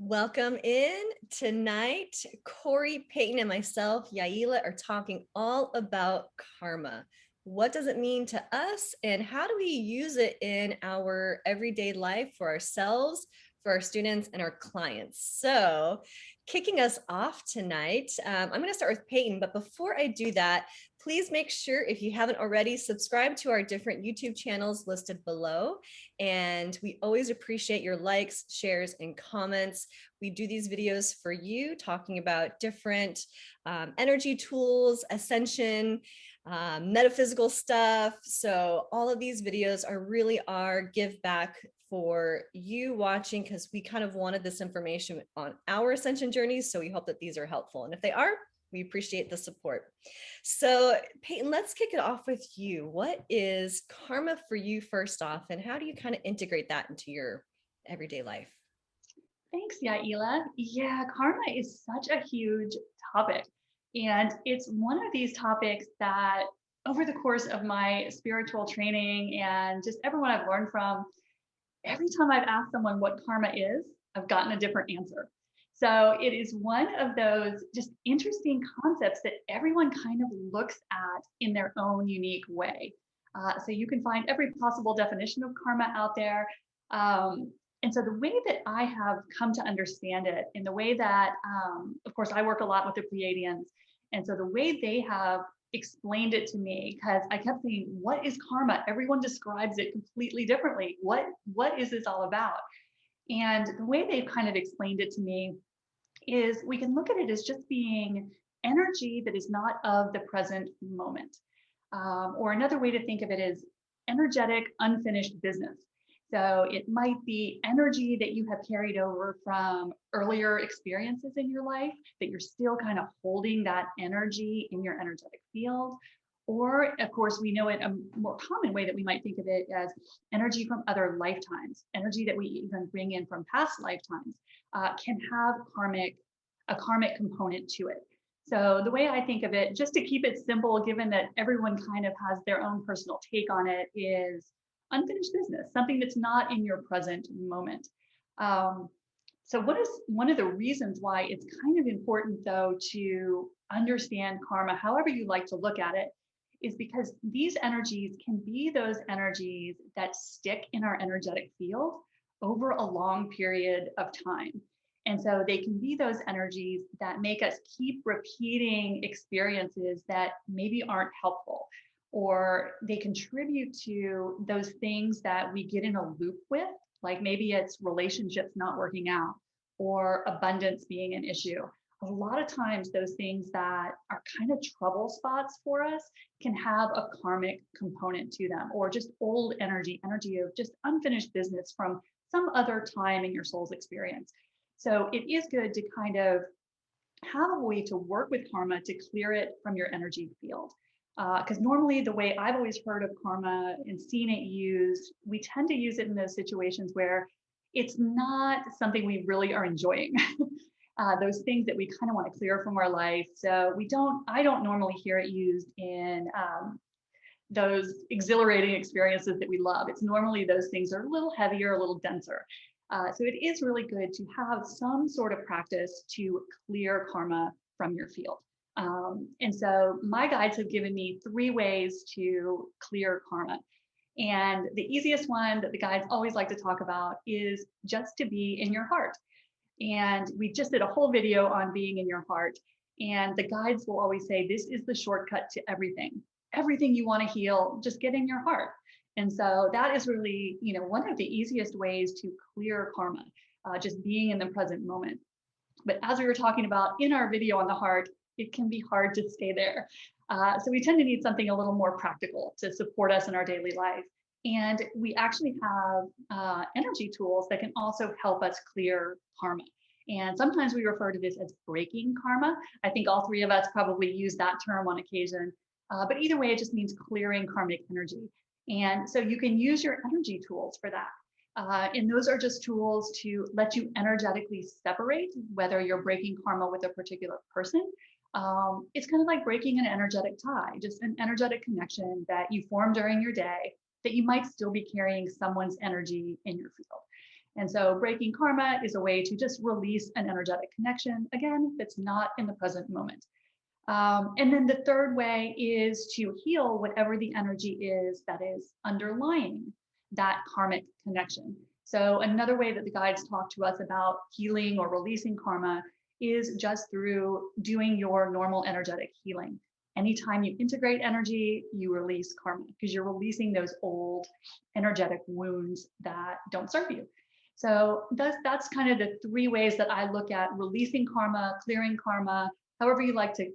Welcome in. Tonight, Corey, Peyton, and myself, Yaila, are talking all about karma. What does it mean to us, and how do we use it in our everyday life for ourselves, for our students, and our clients? So, kicking us off tonight, I'm going to start with Peyton. But before I do that, please make sure, if you haven't already, subscribe to our different YouTube channels listed below. And we always appreciate your likes, shares, and comments. We do these videos for you, talking about different energy tools, ascension, metaphysical stuff. So all of these videos are really our give back for you watching, because we kind of wanted this information on our ascension journeys. So we hope that these are helpful. And if they are, we appreciate the support. So Peyton, let's kick it off with you. What is karma for you first off, and how do you kind of integrate that into your everyday life? Thanks, Yaila. Yeah, karma is such a huge topic. And it's one of these topics that over the course of my spiritual training and just everyone I've learned from, every time I've asked someone what karma is, I've gotten a different answer. So it is one of those just interesting concepts that everyone kind of looks at in their own unique way. So you can find every possible definition of karma out there. And so the way that I have come to understand it, in the way that, of course, I work a lot with the Pleiadians. And so the way they have explained it to me, because I kept saying, what is karma? Everyone describes it completely differently. What is this all about? And the way they've kind of explained it to me is we can look at it as just being energy that is not of the present moment. Or another way to think of it is energetic, unfinished business. So it might be energy that you have carried over from earlier experiences in your life, that you're still kind of holding that energy in your energetic field. Or, of course, we know it a more common way that we might think of it as energy from other lifetimes, energy that we even bring in from past lifetimes, can have a karmic component to it. So the way I think of it, just to keep it simple, given that everyone kind of has their own personal take on it, is unfinished business, something that's not in your present moment. So what is one of the reasons why it's kind of important, though, to understand karma, however you like to look at it, is because these energies can be those energies that stick in our energetic field over a long period of time. And so they can be those energies that make us keep repeating experiences that maybe aren't helpful, or they contribute to those things that we get in a loop with, like maybe it's relationships not working out or abundance being an issue. A lot of times those things that are kind of trouble spots for us can have a karmic component to them, or just old energy of just unfinished business from some other time in your soul's experience. So it is good to kind of have a way to work with karma to clear it from your energy field. Because normally the way I've always heard of karma and seen it used, we tend to use it in those situations where it's not something we really are enjoying. Those things that we kind of want to clear from our life. So I don't normally hear it used in those exhilarating experiences that we love. It's normally those things are a little heavier, a little denser. So it is really good to have some sort of practice to clear karma from your field. And so my guides have given me 3 ways to clear karma. And the easiest one that the guides always like to talk about is just to be in your heart. And we just did a whole video on being in your heart. And the guides will always say, this is the shortcut to everything. Everything you want to heal, just get in your heart. And so that is really, one of the easiest ways to clear karma, just being in the present moment. But as we were talking about in our video on the heart, it can be hard to stay there. So we tend to need something a little more practical to support us in our daily life. And we actually have energy tools that can also help us clear karma. And sometimes we refer to this as breaking karma. I think all 3 of us probably use that term on occasion. But either way, it just means clearing karmic energy. And so you can use your energy tools for that. And those are just tools to let you energetically separate whether you're breaking karma with a particular person. It's kind of like breaking an energetic tie, just an energetic connection that you form during your day that you might still be carrying someone's energy in your field. And so breaking karma is a way to just release an energetic connection, again, that's not in the present moment. And then the third way is to heal whatever the energy is that is underlying that karmic connection. So, another way that the guides talk to us about healing or releasing karma is just through doing your normal energetic healing. Anytime you integrate energy, you release karma because you're releasing those old energetic wounds that don't serve you. So that's kind of the three ways that I look at releasing karma, clearing karma, however you like to,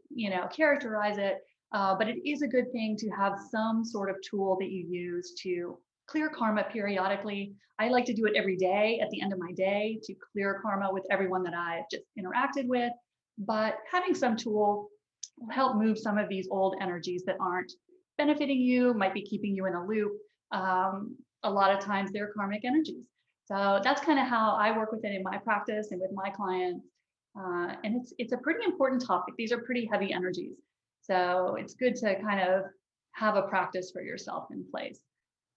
characterize it. But it is a good thing to have some sort of tool that you use to clear karma periodically. I like to do it every day at the end of my day to clear karma with everyone that I've just interacted with. But having some tool will help move some of these old energies that aren't benefiting you, might be keeping you in a loop. A lot of times they're karmic energies. So that's kind of how I work with it in my practice and with my clients. And it's a pretty important topic. These are pretty heavy energies. So it's good to kind of have a practice for yourself in place.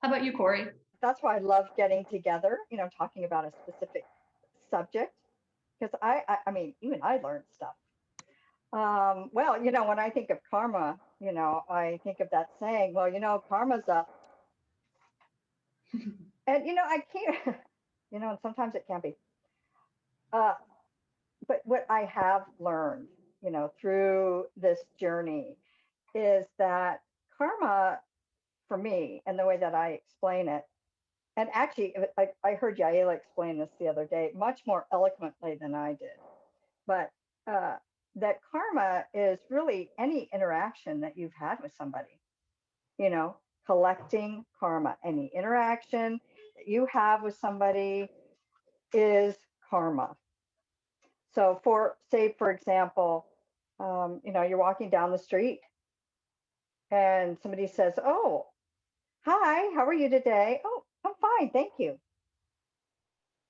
How about you, Corey? That's why I love getting together, talking about a specific subject, because I mean, even I learned stuff. Well, when I think of karma, I think of that saying, well, karma's up. And, I can't, and sometimes it can be. Uh, but what I have learned, through this journey is that karma, for me, and the way that I explain it, and actually, I heard Yaila explain this the other day much more eloquently than I did. But that karma is really any interaction that you've had with somebody, collecting karma. Any interaction that you have with somebody is karma. So, for example, you're walking down the street and somebody says, "Oh, hi, how are you today?" "Oh, I'm fine, thank you."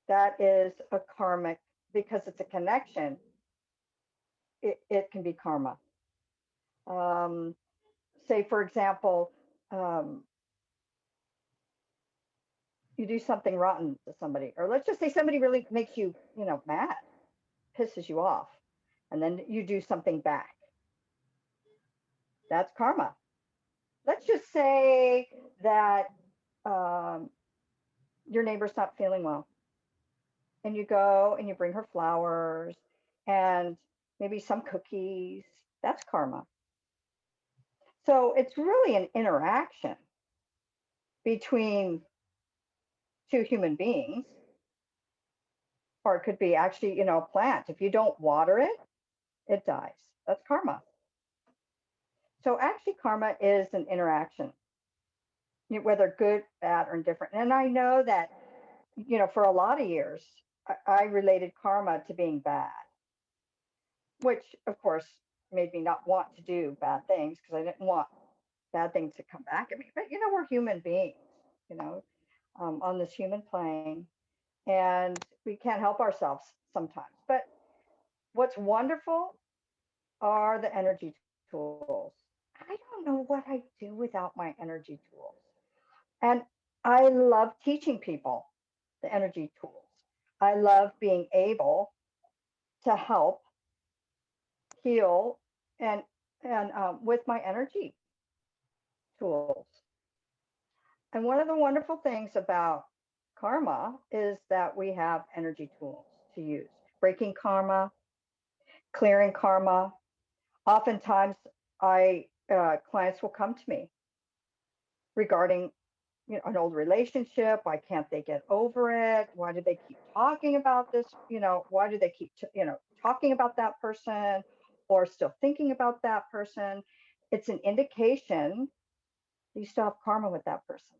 That is a karmic, because it's a connection. It can be karma. Um, Say, for example, um, you do something rotten to somebody, or let's just say somebody really makes you, mad, pisses you off, and then you do something back. That's karma. Let's just say that um, your neighbor's not feeling well, and you go and you bring her flowers and maybe some cookies. That's karma. So it's really an interaction between two human beings, or it could be actually, a plant. If you don't water it, it dies. That's karma. So actually, karma is an interaction, whether good, bad, or indifferent. And I know that, for a lot of years, I related karma to being bad, which of course made me not want to do bad things because I didn't want bad things to come back at me. But, we're human beings, you know, on this human plane, and we can't help ourselves sometimes. But what's wonderful are the energy tools. I don't know what I'd do without my energy tools. And I love teaching people the energy tools. I love being able to help heal and with my energy tools. And one of the wonderful things about karma is that we have energy tools to use. Breaking karma, clearing karma. Oftentimes, I clients will come to me regarding an old relationship. Why can't they get over it? Why do they keep talking about this? Why do they keep talking about that person, or still thinking about that person? It's an indication that you still have karma with that person,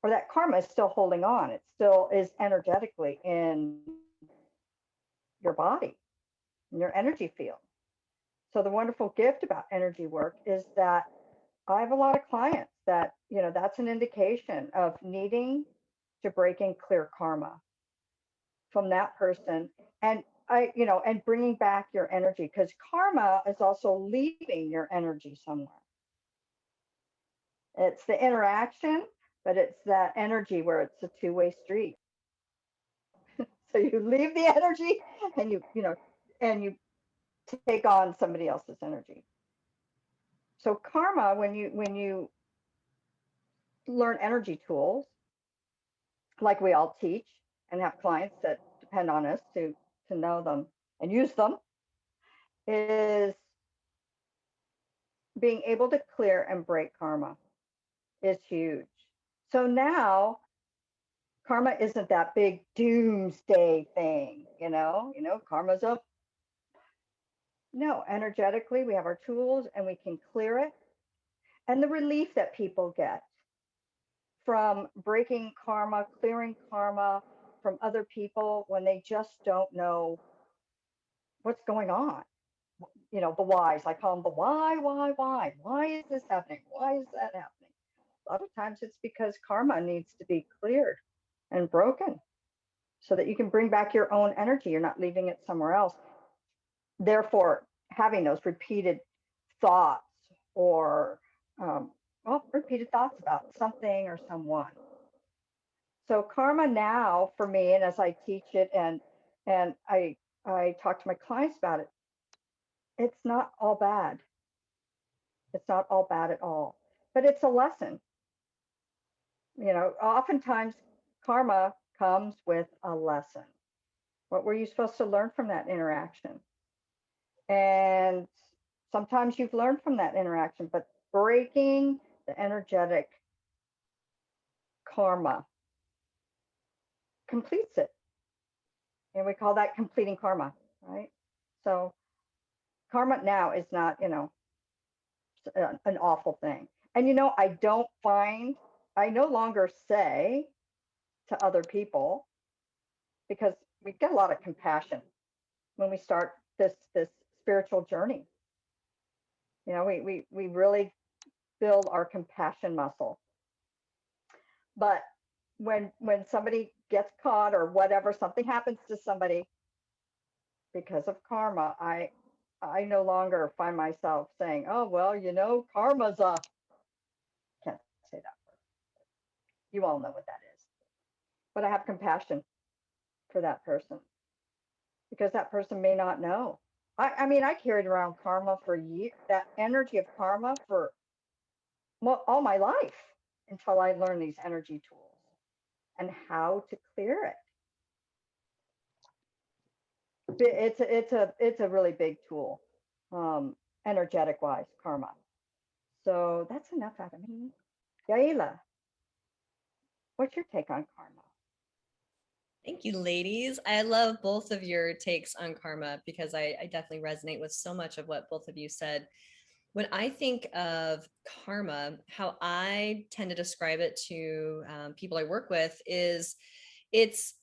or that karma is still holding on. It still is energetically in your body, in your energy field. So the wonderful gift about energy work is that I have a lot of clients that, that's an indication of needing to break and clear karma from that person. And and bringing back your energy, because karma is also leaving your energy somewhere. It's the interaction, but it's that energy where it's a two-way street. So you leave the energy and and you take on somebody else's energy. So karma, when you learn energy tools, like we all teach and have clients that depend on us to know them and use them, is being able to clear and break karma is huge. So now karma isn't that big doomsday thing, karma's up. No, energetically, we have our tools and we can clear it. And the relief that people get from breaking karma, clearing karma from other people when they just don't know what's going on. The whys. I call them the why. Why is this happening? Why is that happening? A lot of times it's because karma needs to be cleared and broken so that you can bring back your own energy. You're not leaving it somewhere else. Therefore, having those repeated thoughts or repeated thoughts about something or someone. So karma now for me, and as I teach it and I talk to my clients about it, it's not all bad. It's not all bad at all, but it's a lesson. Oftentimes karma comes with a lesson. What were you supposed to learn from that interaction? And sometimes you've learned from that interaction, but breaking the energetic karma completes it. And we call that completing karma, right? So karma now is not, an awful thing. And, I no longer say to other people, because we get a lot of compassion when we start this spiritual journey. We really build our compassion muscle. But when somebody gets caught or whatever, something happens to somebody because of karma, I no longer find myself saying, oh, well, karma's a, can't say that word. You all know what that is. But I have compassion for that person because that person may not know. I mean, I carried around karma for years, that energy of karma for all my life until I learned these energy tools and how to clear it. It's a really big tool, energetic wise, karma. So that's enough out of me. Yaila, what's your take on karma? Thank you, ladies. I love both of your takes on karma because I definitely resonate with so much of what both of you said. When I think of karma, how I tend to describe it to people I work with is it's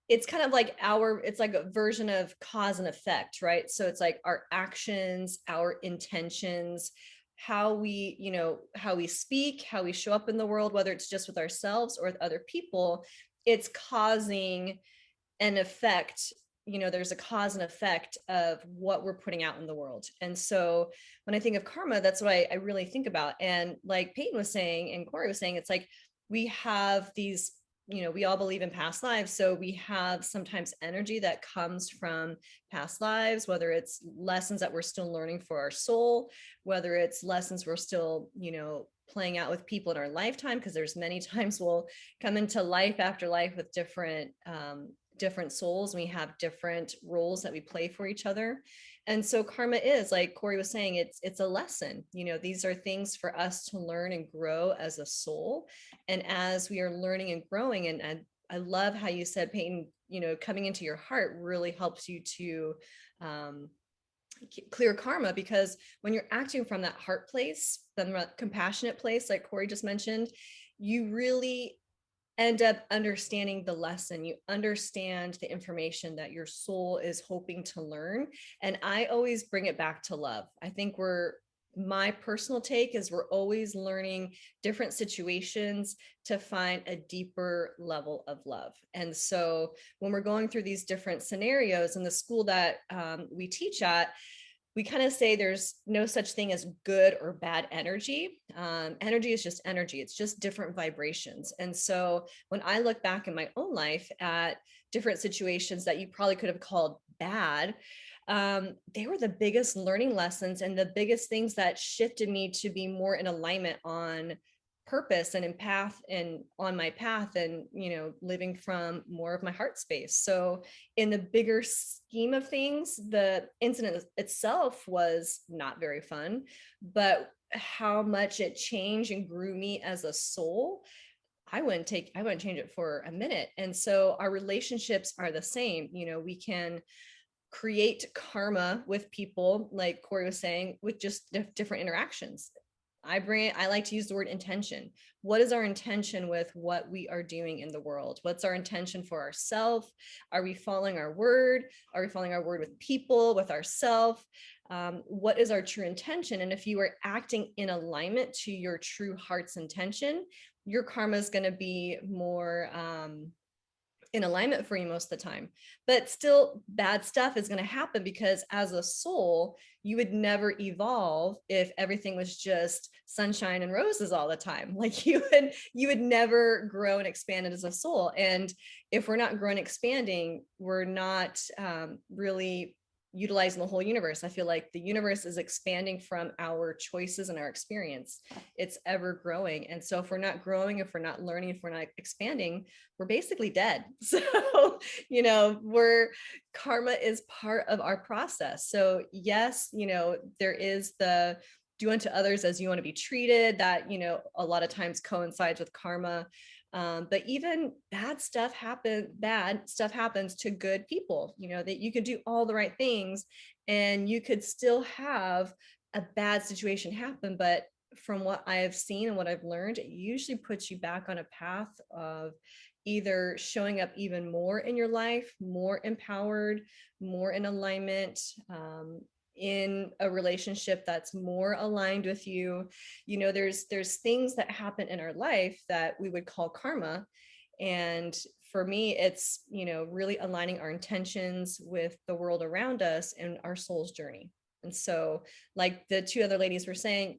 it's kind of like it's like a version of cause and effect, right? So it's like our actions, our intentions, how we speak, how we show up in the world, whether it's just with ourselves or with other people, it's causing an effect. There's a cause and effect of what we're putting out in the world. And so when I think of karma, that's what I really think about. And like Peyton was saying and Corey was saying, it's like we have these, we all believe in past lives. So we have sometimes energy that comes from past lives, whether it's lessons that we're still learning for our soul, whether it's lessons we're still, playing out with people in our lifetime, because there's many times we'll come into life after life with different souls, and we have different roles that we play for each other. And so karma is, like Corey was saying, it's a lesson. These are things for us to learn and grow as a soul. And as we are learning and growing, and I love how you said, Peyton, coming into your heart really helps you to clear karma, because when you're acting from that heart place, from that compassionate place, like Corey just mentioned, you really end up understanding the lesson. You understand the information that your soul is hoping to learn. And I always bring it back to love. I think my personal take is we're always learning different situations to find a deeper level of love. And so when we're going through these different scenarios in the school that we teach at, we kind of say there's no such thing as good or bad energy. Energy is just energy. It's just different vibrations. And so when I look back in my own life at different situations that you probably could have called bad, they were the biggest learning lessons and the biggest things that shifted me to be more in alignment on purpose and in path and on my path, and living from more of my heart space. So in the bigger scheme of things, the incident itself was not very fun, but how much it changed and grew me as a soul, I wouldn't change it for a minute. And so our relationships are the same. We can create karma with people, like Corey was saying, with just different interactions. I like to use the word intention. What is our intention with what we are doing in the world? What's our intention for ourselves? Are we following our word? Are we following our word with people, with ourselves? What is our true intention? And if you are acting in alignment to your true heart's intention, your karma is going to be more in alignment for you most of the time. But still, bad stuff is going to happen, because as a soul, you would never evolve if everything was just sunshine and roses all the time. Like you would never grow and expand as a soul. And if we're not growing, expanding, we're not really utilizing the whole universe. I feel like the universe is expanding from our choices and our experience. It's ever growing. And so if we're not growing, if we're not learning, if we're not expanding, we're basically dead. So, karma is part of our process. So yes, there is the do unto others as you want to be treated, that, a lot of times coincides with karma. But even bad stuff happens to good people, that you could do all the right things and you could still have a bad situation happen. But from what I have seen and what I've learned, it usually puts you back on a path of either showing up even more in your life, more empowered, more in alignment, in a relationship that's more aligned with you. There's things that happen in our life that we would call karma. And for me, it's, really aligning our intentions with the world around us and our soul's journey. And so, like the two other ladies were saying,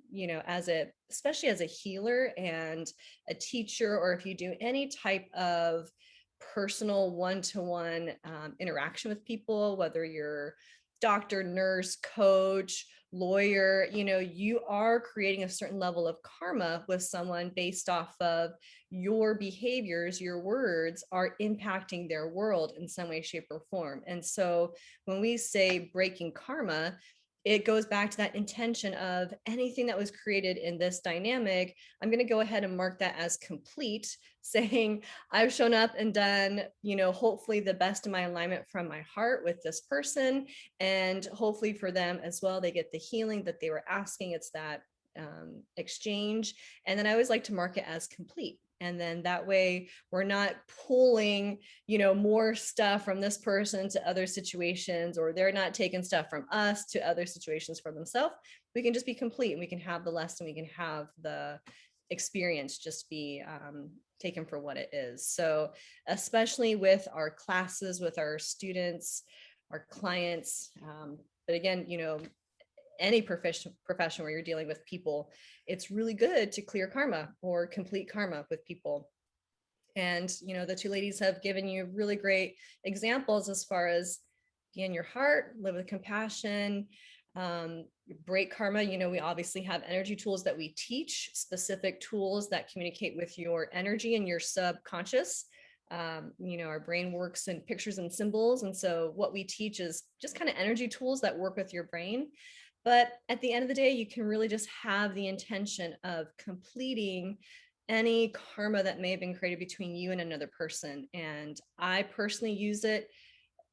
especially as a healer and a teacher, or if you do any type of personal one-to-one interaction with people, whether you're doctor, nurse, coach, lawyer, you are creating a certain level of karma with someone based off of your behaviors, your words are impacting their world in some way, shape, or form. And so when we say breaking karma, it goes back to that intention of anything that was created in this dynamic. I'm going to go ahead and mark that as complete, saying I've shown up and done, hopefully the best of my alignment from my heart with this person. And hopefully for them as well, they get the healing that they were asking. It's that exchange. And then I always like to mark it as complete. And then that way we're not pulling, more stuff from this person to other situations, or they're not taking stuff from us to other situations for themselves. We can just be complete, and we can have the lesson, we can have the experience just be taken for what it is. So especially with our classes, with our students, our clients, but again, any profession where you're dealing with people, it's really good to clear karma or complete karma with people. And, the two ladies have given you really great examples as far as be in your heart, live with compassion, break karma. We obviously have energy tools that we teach, specific tools that communicate with your energy and your subconscious. Our brain works in pictures and symbols. And so what we teach is just kind of energy tools that work with your brain. But at the end of the day, you can really just have the intention of completing any karma that may have been created between you and another person. And I personally use it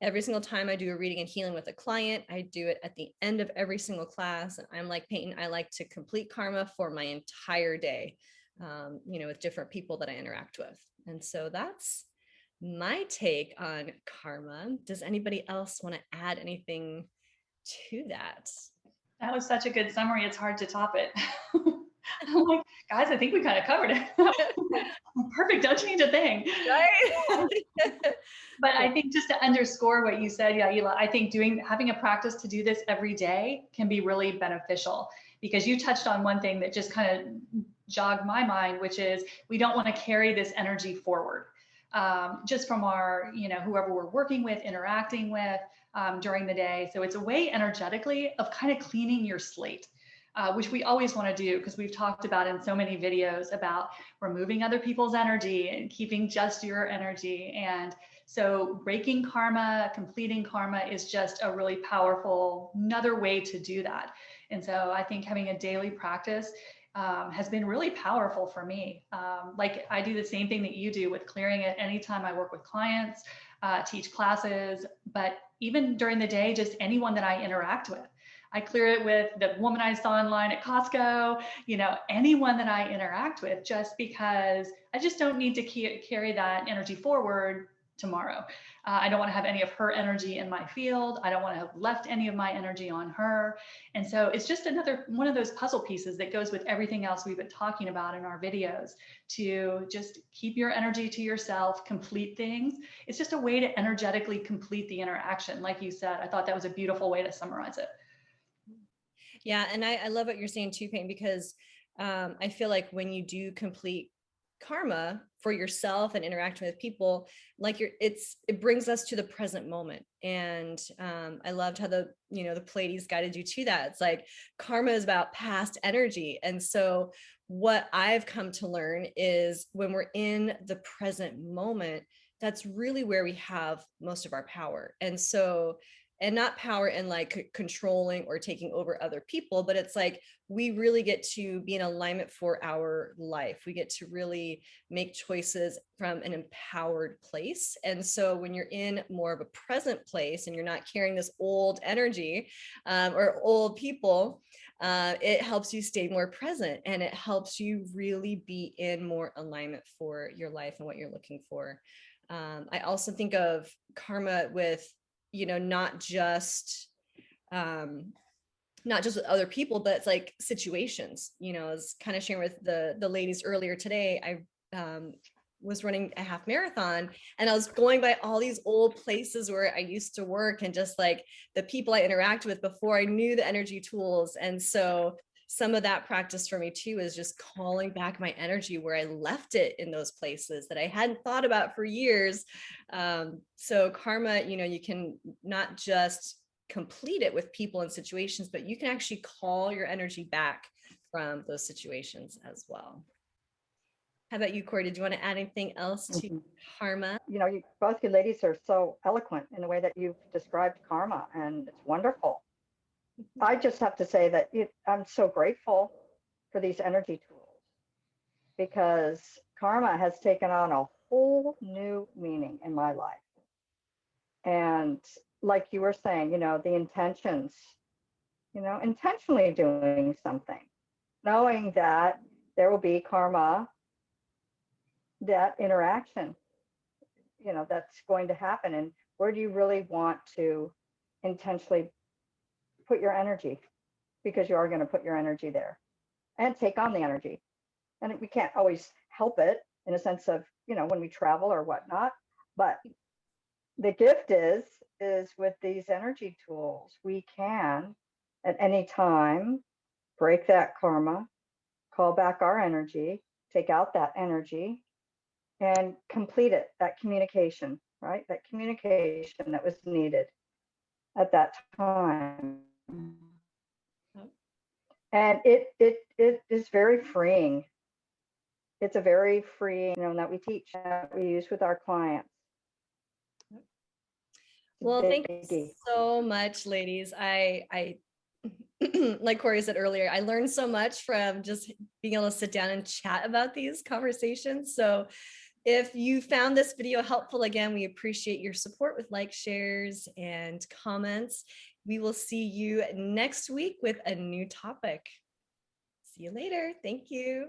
every single time I do a reading and healing with a client. I do it at the end of every single class. And I'm like Peyton, I like to complete karma for my entire day, with different people that I interact with. And so that's my take on karma. Does anybody else want to add anything to that? That was such a good summary. It's hard to top it. I'm like, guys, I think we kind of covered it. Perfect. Don't change a thing. Right? But I think just to underscore what you said, Yaila, I think having a practice to do this every day can be really beneficial, because you touched on one thing that just kind of jogged my mind, which is we don't want to carry this energy forward. Just from our, whoever we're working with, interacting with during the day. So it's a way energetically of kind of cleaning your slate, which we always want to do, because we've talked about in so many videos about removing other people's energy and keeping just your energy. And so breaking karma, completing karma is just a really powerful, another way to do that. And so I think having a daily practice has been really powerful for me. Like I do the same thing that you do with clearing it anytime I work with clients, teach classes, but even during the day, just anyone that I interact with. I clear it with the woman I saw in line at Costco, anyone that I interact with, just because I just don't need to carry that energy forward tomorrow. I don't want to have any of her energy in my field. I don't want to have left any of my energy on her. And so it's just another one of those puzzle pieces that goes with everything else we've been talking about in our videos, to just keep your energy to yourself, complete things. It's just a way to energetically complete the interaction. Like you said, I thought that was a beautiful way to summarize it. Yeah. And I love what you're saying too, Peyton, because I feel like when you do complete karma for yourself and interacting with people, like it brings us to the present moment. And I loved how the Pleiades guided you to that. It's like karma is about past energy. And so what I've come to learn is when we're in the present moment, that's really where we have most of our power. And not power in like controlling or taking over other people, but it's like we really get to be in alignment for our life. We get to really make choices from an empowered place. And so when you're in more of a present place and you're not carrying this old energy or old people, it helps you stay more present, and it helps you really be in more alignment for your life and what you're looking for. I also think of karma with not just with other people, but it's like situations. I was kind of sharing with the ladies earlier today. I was running a half marathon, and I was going by all these old places where I used to work, and just like the people I interacted with before I knew the energy tools. And so some of that practice for me too is just calling back my energy where I left it in those places that I hadn't thought about for years. So karma, you can not just complete it with people and situations, but you can actually call your energy back from those situations as well. How about you, Corey? Did you want to add anything else to karma? Both you ladies are so eloquent in the way that you've described karma, and it's wonderful. I just have to say that I'm so grateful for these energy tools, because karma has taken on a whole new meaning in my life. And like you were saying, the intentions, intentionally doing something, knowing that there will be karma, that interaction, that's going to happen. And where do you really want to intentionally put your energy? Because you are going to put your energy there and take on the energy. And we can't always help it in a sense of, when we travel or whatnot. But the gift is with these energy tools, we can at any time break that karma, call back our energy, take out that energy, and complete it, that communication, right? That communication that was needed at that time. And it is very freeing. It's a very freeing, that we teach, that we use with our clients. Well, thank you so much, ladies. I like Corey said earlier, I learned so much from just being able to sit down and chat about these conversations. So if you found this video helpful, again, we appreciate your support with likes, shares, and comments. We will see you next week with a new topic. See you later. Thank you.